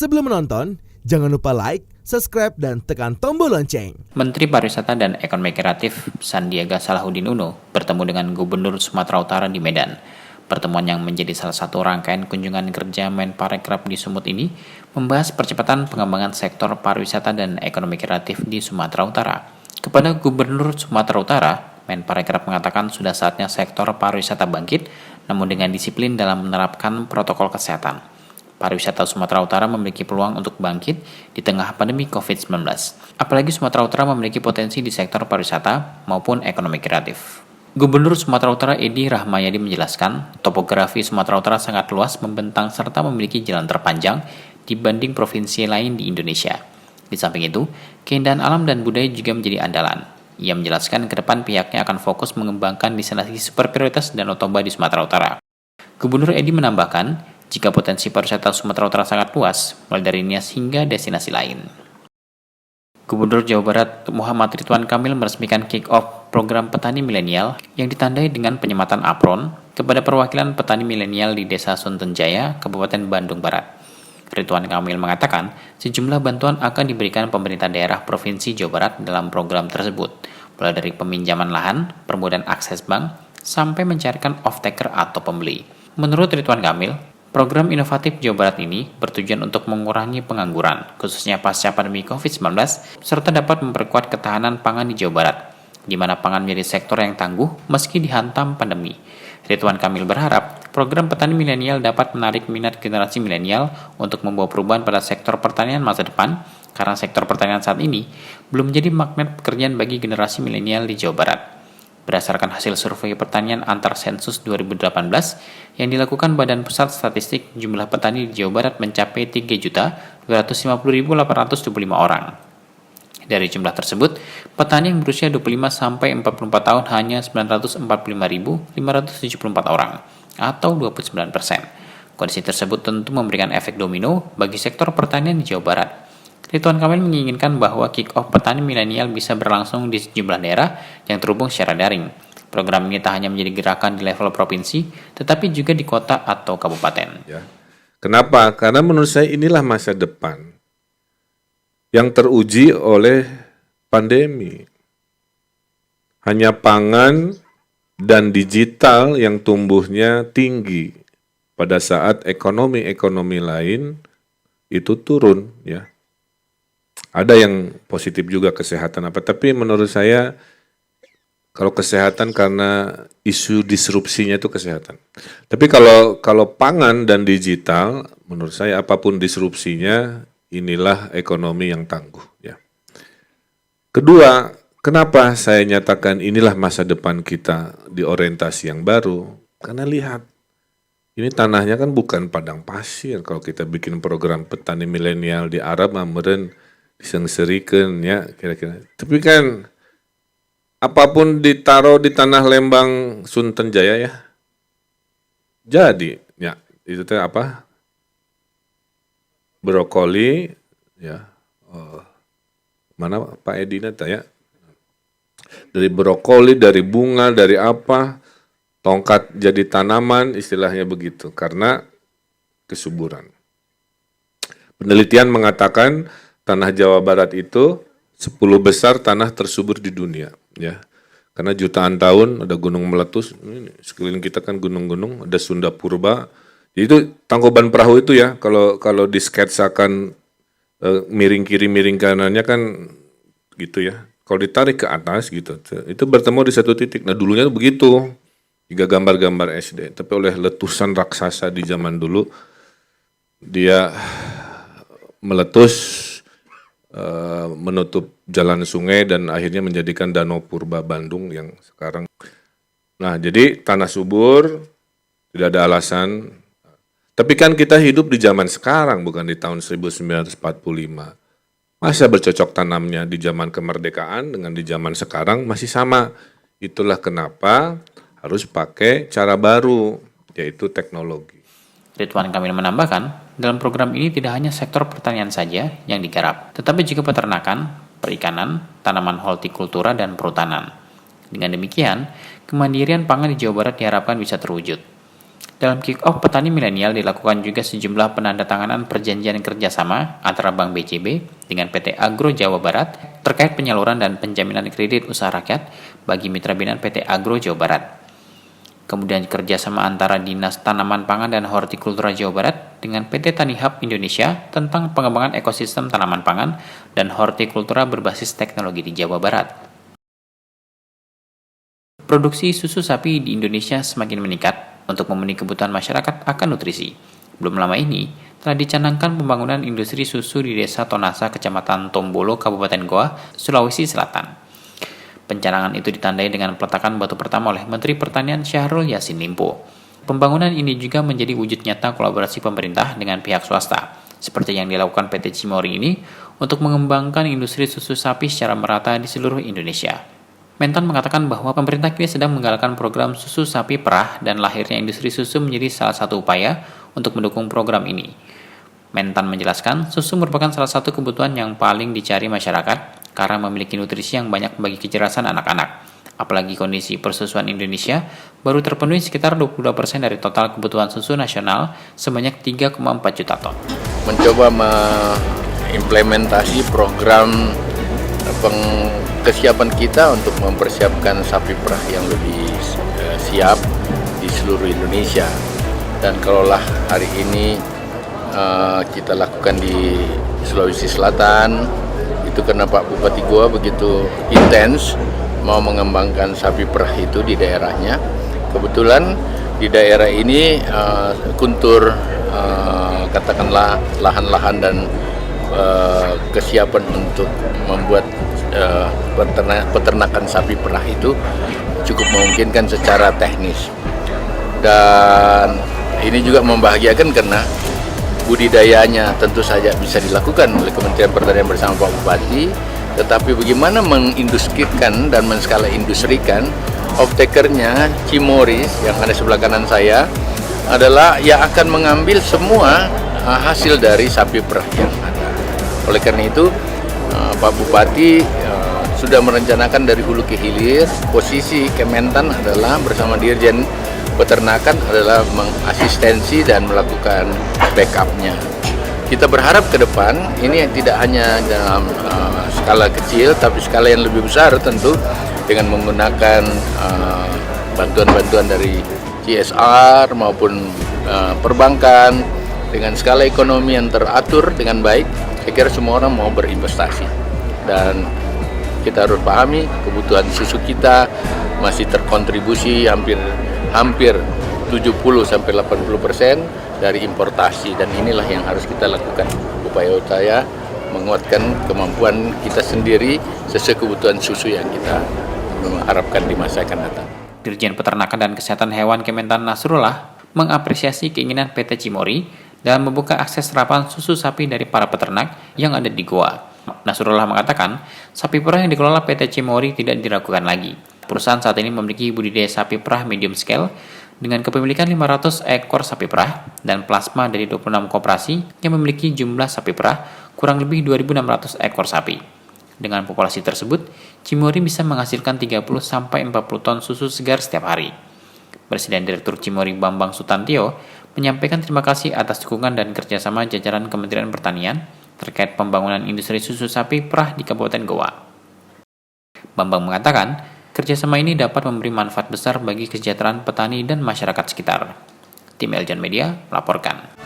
Sebelum menonton, jangan lupa like, subscribe, dan tekan tombol lonceng. Menteri Pariwisata dan Ekonomi Kreatif Sandiaga Salahuddin Uno bertemu dengan Gubernur Sumatera Utara di Medan. Pertemuan yang menjadi salah satu rangkaian kunjungan kerja Menparekraf di Sumut ini membahas percepatan pengembangan sektor pariwisata dan ekonomi kreatif di Sumatera Utara. Kepada Gubernur Sumatera Utara, Menparekraf mengatakan sudah saatnya sektor pariwisata bangkit, namun dengan disiplin dalam menerapkan protokol kesehatan. Pariwisata Sumatera Utara memiliki peluang untuk bangkit di tengah pandemi COVID-19. Apalagi Sumatera Utara memiliki potensi di sektor pariwisata maupun ekonomi kreatif. Gubernur Sumatera Utara Edi Rahmayadi menjelaskan, topografi Sumatera Utara sangat luas, membentang serta memiliki jalan terpanjang dibanding provinsi lain di Indonesia. Di samping itu, keindahan alam dan budaya juga menjadi andalan. Ia menjelaskan ke depan pihaknya akan fokus mengembangkan destinasi super prioritas Danau Toba di Sumatera Utara. Gubernur Edi menambahkan, jika potensi pariwisata Sumatera Utara sangat luas, mulai dari Nias hingga destinasi lain. Gubernur Jawa Barat Muhammad Ridwan Kamil meresmikan kick-off program petani milenial yang ditandai dengan penyematan apron kepada perwakilan petani milenial di Desa Suntenjaya, Kabupaten Bandung Barat. Ridwan Kamil mengatakan, sejumlah bantuan akan diberikan pemerintah daerah Provinsi Jawa Barat dalam program tersebut, mulai dari peminjaman lahan, permudahan akses bank, sampai mencarikan off-taker atau pembeli. Menurut Ridwan Kamil, program inovatif Jawa Barat ini bertujuan untuk mengurangi pengangguran, khususnya pasca pandemi COVID-19, serta dapat memperkuat ketahanan pangan di Jawa Barat, di mana pangan menjadi sektor yang tangguh meski dihantam pandemi. Ridwan Kamil berharap program petani milenial dapat menarik minat generasi milenial untuk membawa perubahan pada sektor pertanian masa depan, karena sektor pertanian saat ini belum menjadi magnet pekerjaan bagi generasi milenial di Jawa Barat. Berdasarkan hasil survei pertanian antar sensus 2018 yang dilakukan Badan Pusat Statistik, jumlah petani di Jawa Barat mencapai 3.250.825 orang. Dari jumlah tersebut, petani yang berusia 25 sampai 44 tahun hanya 945.574 orang, atau 29%. Kondisi tersebut tentu memberikan efek domino bagi sektor pertanian di Jawa Barat. Ridwan Kamil menginginkan bahwa kick-off petani milenial bisa berlangsung di sejumlah daerah yang terhubung secara daring. Program ini tak hanya menjadi gerakan di level provinsi, tetapi juga di kota atau kabupaten. Ya. Kenapa? Karena menurut saya inilah masa depan yang teruji oleh pandemi. Hanya pangan dan digital yang tumbuhnya tinggi pada saat ekonomi lain itu turun, ya. Ada yang positif juga kesehatan tapi menurut saya kalau kesehatan karena isu disrupsinya itu kesehatan. Tapi kalau pangan dan digital, menurut saya apapun disrupsinya, inilah ekonomi yang tangguh, ya. Kedua, kenapa saya nyatakan inilah masa depan kita di orientasi yang baru? Karena lihat, ini tanahnya kan bukan padang pasir. Kalau kita bikin program petani milenial di Arab, meren disengserikan, ya kira-kira. Tapi kan apapun ditaruh di tanah Lembang Suntenjaya, ya jadi, ya itu teh apa, brokoli, ya mana Pak Edi nata, ya dari brokoli, dari bunga, dari apa, tongkat jadi tanaman, istilahnya begitu, karena kesuburan. Penelitian mengatakan tanah Jawa Barat itu 10 besar tanah tersubur di dunia, ya. Karena jutaan tahun ada gunung meletus, ini sekeliling kita kan gunung-gunung, ada Sunda Purba. Jadi itu Tangkuban Perahu itu, ya, kalau disketsakan miring kiri miring kanannya kan gitu, ya. Kalau ditarik ke atas gitu, itu bertemu di satu titik. Nah, dulunya begitu. Juga gambar-gambar SD, tapi oleh letusan raksasa di zaman dulu dia meletus, menutup jalan sungai dan akhirnya menjadikan Danau Purba Bandung yang sekarang. Nah, jadi tanah subur, tidak ada alasan. Tapi kan kita hidup di zaman sekarang, bukan di tahun 1945. Masa bercocok tanamnya di zaman kemerdekaan dengan di zaman sekarang masih sama. Itulah kenapa harus pakai cara baru, yaitu teknologi. Ridwan Kamil menambahkan, dalam program ini tidak hanya sektor pertanian saja yang digarap, tetapi juga peternakan, perikanan, tanaman hortikultura, dan perhutanan. Dengan demikian, kemandirian pangan di Jawa Barat diharapkan bisa terwujud. Dalam kick-off petani milenial dilakukan juga sejumlah penandatanganan perjanjian kerjasama antara Bank BCB dengan PT Agro Jawa Barat terkait penyaluran dan penjaminan kredit usaha rakyat bagi mitra binaan PT Agro Jawa Barat. Kemudian kerjasama antara Dinas Tanaman Pangan dan Hortikultura Jawa Barat dengan PT Tani Hub Indonesia tentang pengembangan ekosistem tanaman pangan dan hortikultura berbasis teknologi di Jawa Barat. Produksi susu sapi di Indonesia semakin meningkat untuk memenuhi kebutuhan masyarakat akan nutrisi. Belum lama ini, telah dicanangkan pembangunan industri susu di Desa Tonasa, Kecamatan Tombolo, Kabupaten Goa, Sulawesi Selatan. Pencanangan itu ditandai dengan peletakan batu pertama oleh Menteri Pertanian Syahrul Yassin Limpo. Pembangunan ini juga menjadi wujud nyata kolaborasi pemerintah dengan pihak swasta, seperti yang dilakukan PT Cimory ini untuk mengembangkan industri susu sapi secara merata di seluruh Indonesia. Mentan mengatakan bahwa pemerintah kini sedang menggalakkan program susu sapi perah dan lahirnya industri susu menjadi salah satu upaya untuk mendukung program ini. Mentan menjelaskan, susu merupakan salah satu kebutuhan yang paling dicari masyarakat karena memiliki nutrisi yang banyak bagi kecerdasan anak-anak. Apalagi kondisi persusuan Indonesia baru terpenuhi sekitar 22% dari total kebutuhan susu nasional sebanyak 3,4 juta ton. Mencoba mengimplementasi program kesiapan kita untuk mempersiapkan sapi perah yang lebih siap di seluruh Indonesia. Dan kalaulah hari ini kita lakukan di Sulawesi Selatan, itu karena Pak Bupati Goa begitu intens mau mengembangkan sapi perah itu di daerahnya. Kebetulan di daerah ini kuntur katakanlah lahan-lahan dan kesiapan untuk membuat peternakan sapi perah itu cukup memungkinkan secara teknis. Dan ini juga membahagiakan karena budidayanya tentu saja bisa dilakukan oleh Kementerian Pertanian bersama Pak Bupati, tetapi bagaimana mengindustrikan dan menskala industrikan, off-takernya Cimory yang ada sebelah kanan saya adalah yang akan mengambil semua hasil dari sapi perah yang ada. Oleh karena itu Pak Bupati sudah merencanakan dari hulu ke hilir. Posisi Kementan adalah bersama Dirjen Peternakan adalah mengasistensi dan melakukan backupnya. Kita berharap ke depan ini tidak hanya dalam skala kecil, tapi skala yang lebih besar tentu dengan menggunakan bantuan-bantuan dari CSR maupun perbankan dengan skala ekonomi yang teratur dengan baik. Saya kira semua orang mau berinvestasi dan kita harus pahami kebutuhan susu kita masih terkontribusi hampir 70-80% dari importasi, dan inilah yang harus kita lakukan upaya-upaya menguatkan kemampuan kita sendiri sesuai kebutuhan susu yang kita harapkan di masa akan datang. Dirjen Peternakan dan Kesehatan Hewan Kementan Nasrullah mengapresiasi keinginan PT Cimory dalam membuka akses serapan susu sapi dari para peternak yang ada di Goa. Nasrullah mengatakan, sapi perah yang dikelola PT Cimory tidak diragukan lagi. Perusahaan saat ini memiliki budidaya sapi perah medium scale dengan kepemilikan 500 ekor sapi perah dan plasma dari 26 koperasi yang memiliki jumlah sapi perah kurang lebih 2.600 ekor sapi. Dengan populasi tersebut, Cimory bisa menghasilkan 30-40 ton susu segar setiap hari. Presiden Direktur Cimory Bambang Sutantio menyampaikan terima kasih atas dukungan dan kerjasama jajaran Kementerian Pertanian terkait pembangunan industri susu sapi perah di Kabupaten Goa. Bambang mengatakan, kerjasama ini dapat memberi manfaat besar bagi kesejahteraan petani dan masyarakat sekitar. Tim Eljon Media melaporkan.